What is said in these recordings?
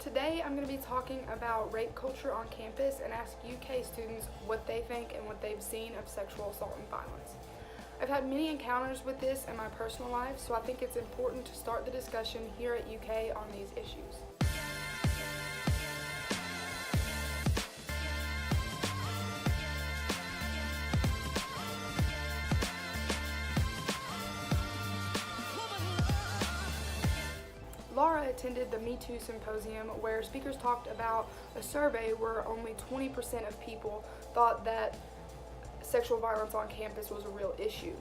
Today I'm going to be talking about rape culture on campus and ask UK students what they think and what they've seen of sexual assault and violence. I've had many encounters with this in my personal life, so I think it's important to start the discussion here at UK on these issues. Laura attended the Me Too Symposium where speakers talked about a survey where only 20% of people thought that sexual violence on campus was a real issue.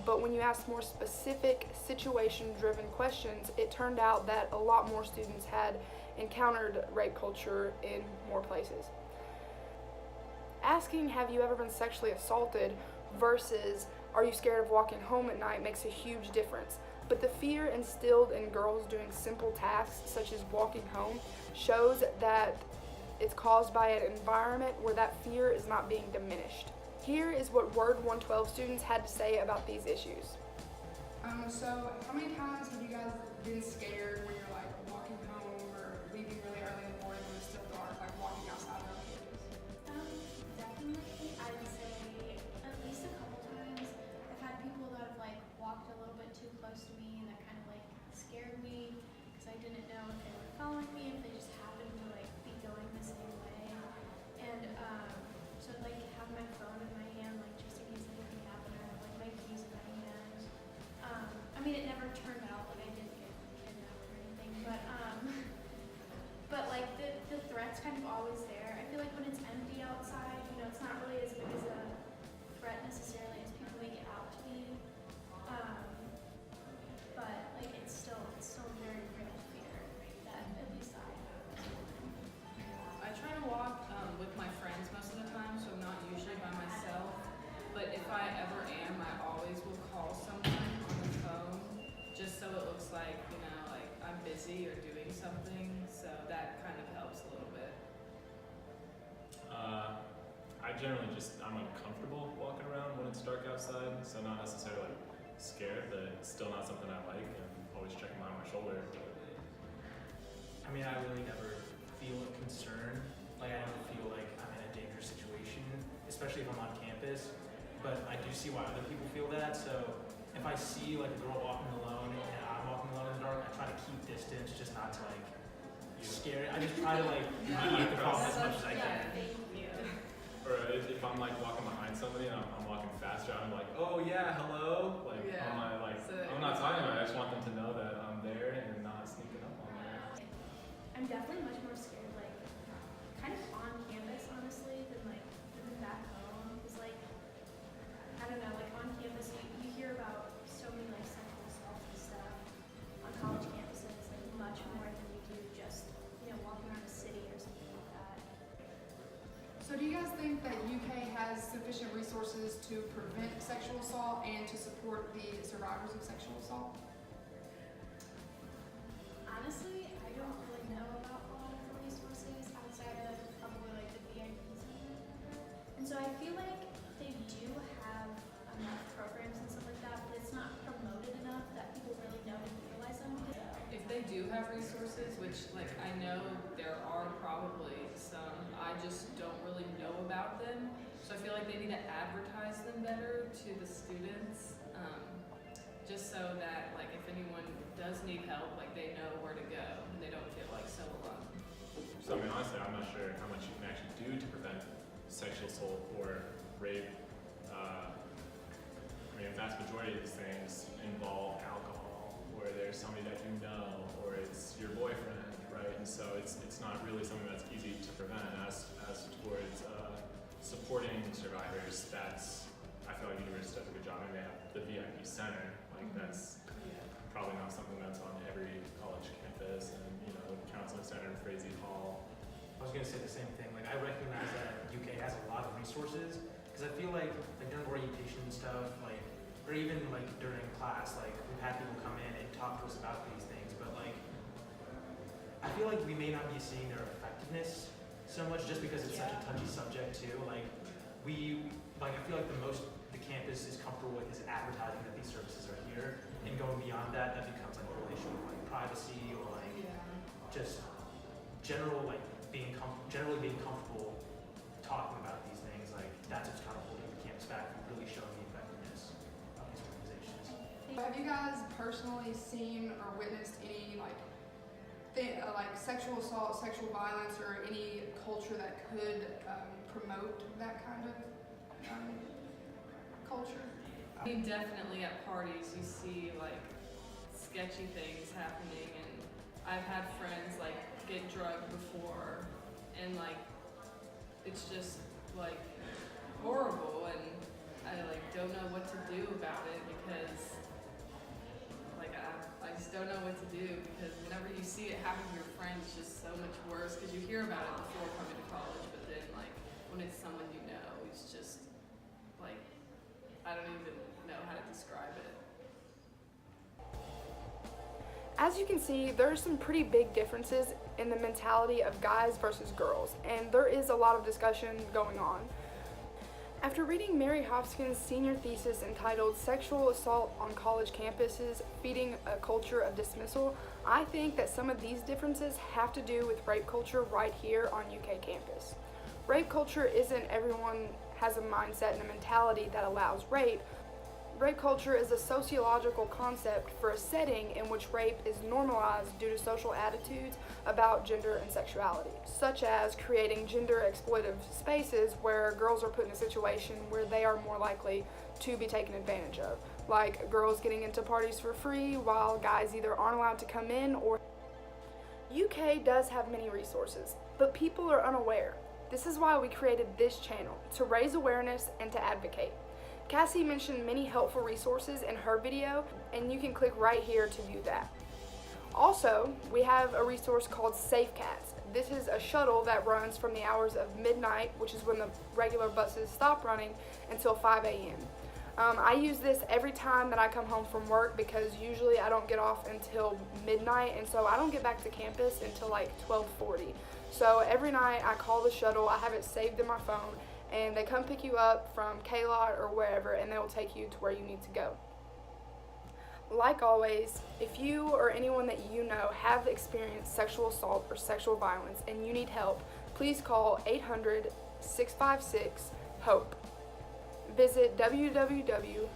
But when you asked more specific situation-driven questions, it turned out that a lot more students had encountered rape culture in more places. Asking, have you ever been sexually assaulted versus are you scared of walking home at night makes a huge difference. But the fear instilled in girls doing simple tasks such as walking home shows that it's caused by an environment where that fear is not being diminished. Here is what Word 112 students had to say about these issues. So how many times have you guys been scared when you're like walking home or leaving really early in the morning when it's still dark, like walking outside of campus? Definitely, I would say at least a couple times. I've had people that have like walked a little bit too close to me and that kind of like scared me because I didn't know if they were following me, if they just happened to like be going the same way. And so like have my phone in my hand like just in case anything happened, or have like my keys in my hand. I mean it never turned out like I didn't get kidnapped or anything, but like the threat's kind of always there. I feel like when it's empty outside, you know, it's not really as big as a threat necessarily as people make it out to be. But like it's still a very real fear that at least I have. I try to walk with my friends most of the time, so I'm not usually by myself. But if I ever am, I always will call someone on the phone, just so it looks like, you know, like I'm busy or doing something. So that kind of helps a little bit. I'm uncomfortable walking around when it's dark outside, so not necessarily scared, but it's still not something I like, and always checking on my shoulder. I mean, I really never feel a concern. Like, I never feel like I'm in a dangerous situation, especially if I'm on campus. But I do see why other people feel that. So if I see like a girl walking alone and I'm walking alone in the dark, I try to keep distance, just not to like scare it. I just try to like mitigate the problem as much as I can. Or if I'm like walking behind somebody and I'm walking faster, I'm like, oh yeah, hello. Like, Yeah. I'm not talking about it. I just want them to know that I'm there and not sneaking up on them. I'm definitely much more scared like kind of on campus honestly than back home. Because like I don't know, like on campus you hear about so many like sexual assaults and stuff on college campuses, like much more than you do just, you know, walking around a city or something like that. So do you guys think that UK has sufficient resources to prevent sexual assault and to support the survivors of sexual assault? Honestly, I don't really know about a lot of the resources outside of probably like the VIP Center. And so I feel like they do have enough programs and stuff like that, but it's not promoted enough that people really know and utilize them. If they do have resources, which like I know there are probably some, I just don't really know about them. So I feel like they need to advertise them better to the students, just so that like if anyone does need help, like they know where to go and they don't feel like so alone. So I mean, honestly, I'm not sure how much you can actually do to prevent sexual assault or rape. I mean, a vast majority of these things involve alcohol, or there's somebody that you know, or it's your boyfriend, right? And so it's not really something that's easy to prevent. As towards supporting survivors, I feel like the university does a good job, and they have the VIP Center. Like that's probably not something that's on every college campus, and you know, the counseling center, Frazee Hall. I was gonna say the same thing. Like, I recognize that UK has a lot of resources because I feel like during orientation and stuff, like, or even like during class, like we've had people come in and talk to us about these things, but like I feel like we may not be seeing their effectiveness so much just because it's such a touchy subject too. Like I feel like the most the campus is comfortable with is advertising that these services are here, and going beyond that, that becomes like a whole issue of like privacy or like just generally being comfortable talking about these things, like that's what's kind of holding the campus back from really showing the effectiveness of these organizations. Have you guys personally seen or witnessed any like sexual assault, sexual violence, or any culture that could promote that kind of culture? I mean, definitely at parties you see like sketchy things happening, and I've had friends like get drugged before, and like it's just like horrible, and I like don't know what to do about it because like I just don't know what to do, because whenever you see it happen to your friends, it's just so much worse because you hear about it before coming to college, but then like when it's someone you know, it's just like I don't even know how to describe it. As you can see, there are some pretty big differences in the mentality of guys versus girls, and there is a lot of discussion going on. After reading Mary Hopkins' senior thesis entitled Sexual Assault on College Campuses, Feeding a Culture of Dismissal, I think that some of these differences have to do with rape culture right here on UK campus. Rape culture isn't everyone has a mindset and a mentality that allows rape. Rape culture is a sociological concept for a setting in which rape is normalized due to social attitudes about gender and sexuality, such as creating gender exploitive spaces where girls are put in a situation where they are more likely to be taken advantage of, like girls getting into parties for free while guys either aren't allowed to come in or... UK does have many resources, but people are unaware. This is why we created this channel, to raise awareness and to advocate. Cassie mentioned many helpful resources in her video, and you can click right here to view that. Also, we have a resource called Safe Cats. This is a shuttle that runs from the hours of midnight, which is when the regular buses stop running, until 5 a.m. I use this every time that I come home from work because usually I don't get off until midnight, and so I don't get back to campus until like 12:40. So every night I call the shuttle, I have it saved in my phone, and they come pick you up from K-Lot or wherever, and they will take you to where you need to go. Like always, if you or anyone that you know have experienced sexual assault or sexual violence and you need help, please call 800-656-HOPE. Visit www.rain.org.